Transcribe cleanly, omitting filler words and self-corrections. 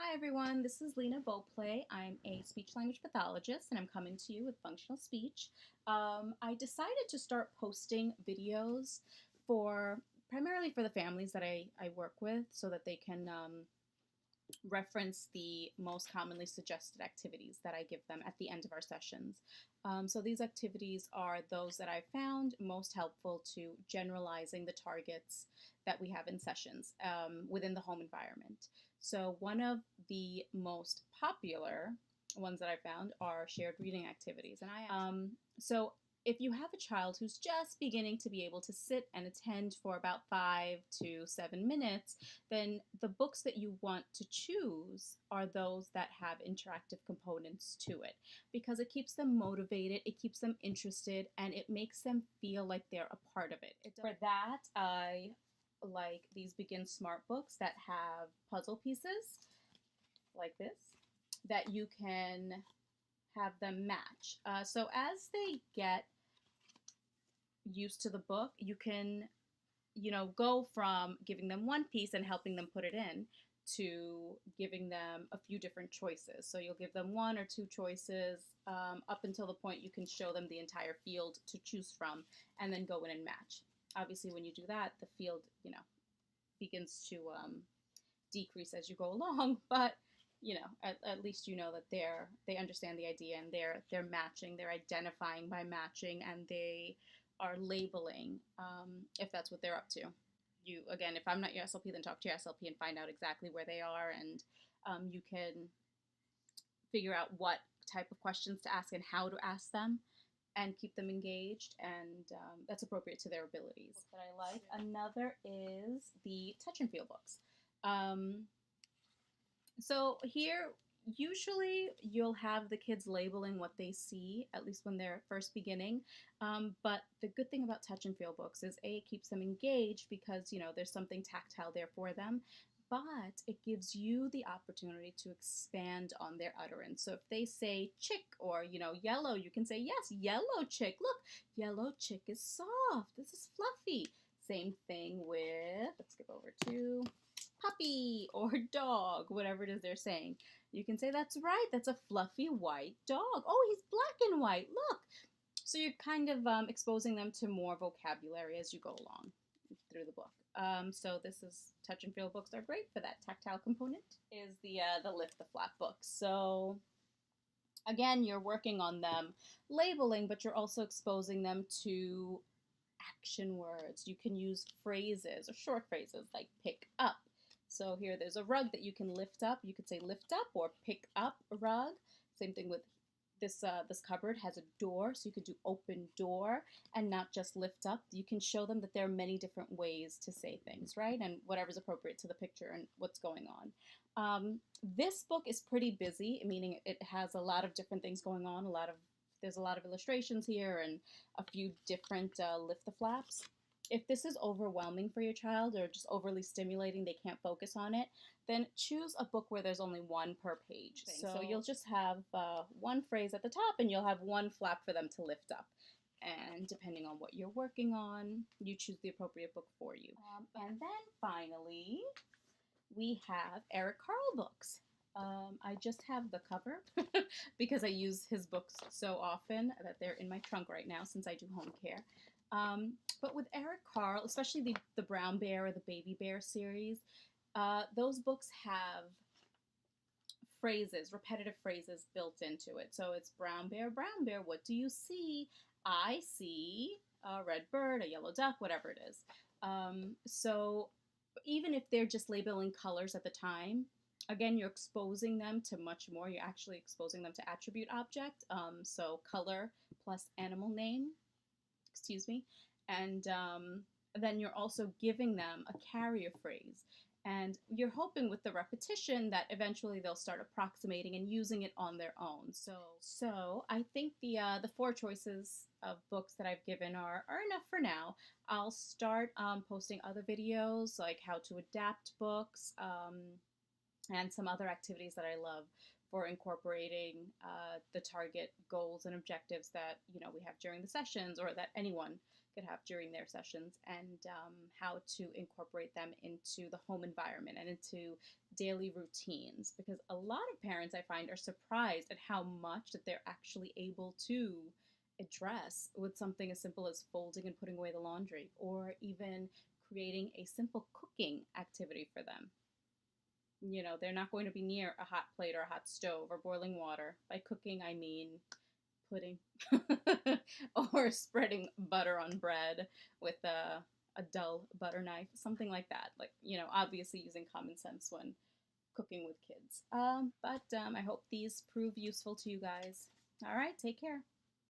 Hi everyone, this is Leena Bhopale. I'm a speech language pathologist and I'm coming to you with functional speech. I decided to start posting videos for primarily for the families that I work with so that they can reference the most commonly suggested activities that I give them at the end of our sessions. So these activities are those that I found most helpful to generalizing the targets that we have in sessions within the home environment. So one of the most popular ones that I found are shared reading activities. So if you have a child who's just beginning to be able to sit and attend for about 5 to 7 minutes, then the books that you want to choose are those that have interactive components to it because it keeps them motivated, it keeps them interested, and it makes them feel like they're a part of it. For that, I like these Begin Smart books that have puzzle pieces like this that you can have them match. So as they get used to the book, you can, go from giving them one piece and helping them put it in to giving them a few different choices. So you'll give them one or two choices up until the point you can show them the entire field to choose from and then go in and match. Obviously, when you do that, the field, begins to decrease as you go along, but at least you know that they understand the idea and they're matching, they're identifying by matching, and they are labeling if that's what they're up to. You again, if I'm not your SLP, then talk to your SLP and find out exactly where they are, and you can figure out what type of questions to ask and how to ask them and keep them engaged, and that's appropriate to their abilities. That I like. Another is the touch and feel books. So here, usually you'll have the kids labeling what they see, at least when they're first beginning. But the good thing about touch and feel books is A, it keeps them engaged because, there's something tactile there for them. But it gives you the opportunity to expand on their utterance. So if they say chick or, yellow, you can say, yes, yellow chick. Look, yellow chick is soft. This is fluffy. Same thing with, let's skip over to puppy or dog, whatever it is they're saying. You can say, that's right, that's a fluffy white dog. Oh, he's black and white, look. So you're kind of exposing them to more vocabulary as you go along through the book. So this is touch and feel books are great for that tactile component. Is the lift the flap books. So again, you're working on them labeling, but you're also exposing them to action words. You can use phrases or short phrases like pick up. So here there's a rug that you can lift up. You could say lift up or pick up a rug. Same thing with this cupboard has a door, so you could do open door and not just lift up. You can show them that there are many different ways to say things, right? And whatever's appropriate to the picture and what's going on. This book is pretty busy, meaning it has a lot of different things going on. There's a lot of illustrations here and a few different lift the flaps. If this is overwhelming for your child or just overly stimulating, they can't focus on it, then choose a book where there's only one per page. So you'll just have one phrase at the top and you'll have one flap for them to lift up. And depending on what you're working on, you choose the appropriate book for you. And then finally, we have Eric Carle books. I just have the cover because I use his books so often that they're in my trunk right now since I do home care. But with Eric Carle, especially the Brown Bear or the Baby Bear series, those books have phrases, repetitive phrases built into it. So it's Brown Bear, what do you see? I see a red bird, a yellow duck, whatever it is. So even if they're just labeling colors at the time, again, you're exposing them to much more. You're actually exposing them to attribute object. So color plus animal name, and then you're also giving them a carrier phrase. And you're hoping with the repetition that eventually they'll start approximating and using it on their own. So I think the 4 choices of books that I've given are enough for now. I'll start posting other videos like how to adapt books and some other activities that I love for incorporating the target goals and objectives that we have during the sessions or that anyone could have during their sessions, and how to incorporate them into the home environment and into daily routines, because a lot of parents I find are surprised at how much that they're actually able to address with something as simple as folding and putting away the laundry, or even creating a simple cooking activity for them. You know, they're not going to be near a hot plate or a hot stove or boiling water. By cooking, I mean pudding or spreading butter on bread with a dull butter knife, something like that. Like, you know, obviously using common sense when cooking with kids. But I hope these prove useful to you guys. All right, take care.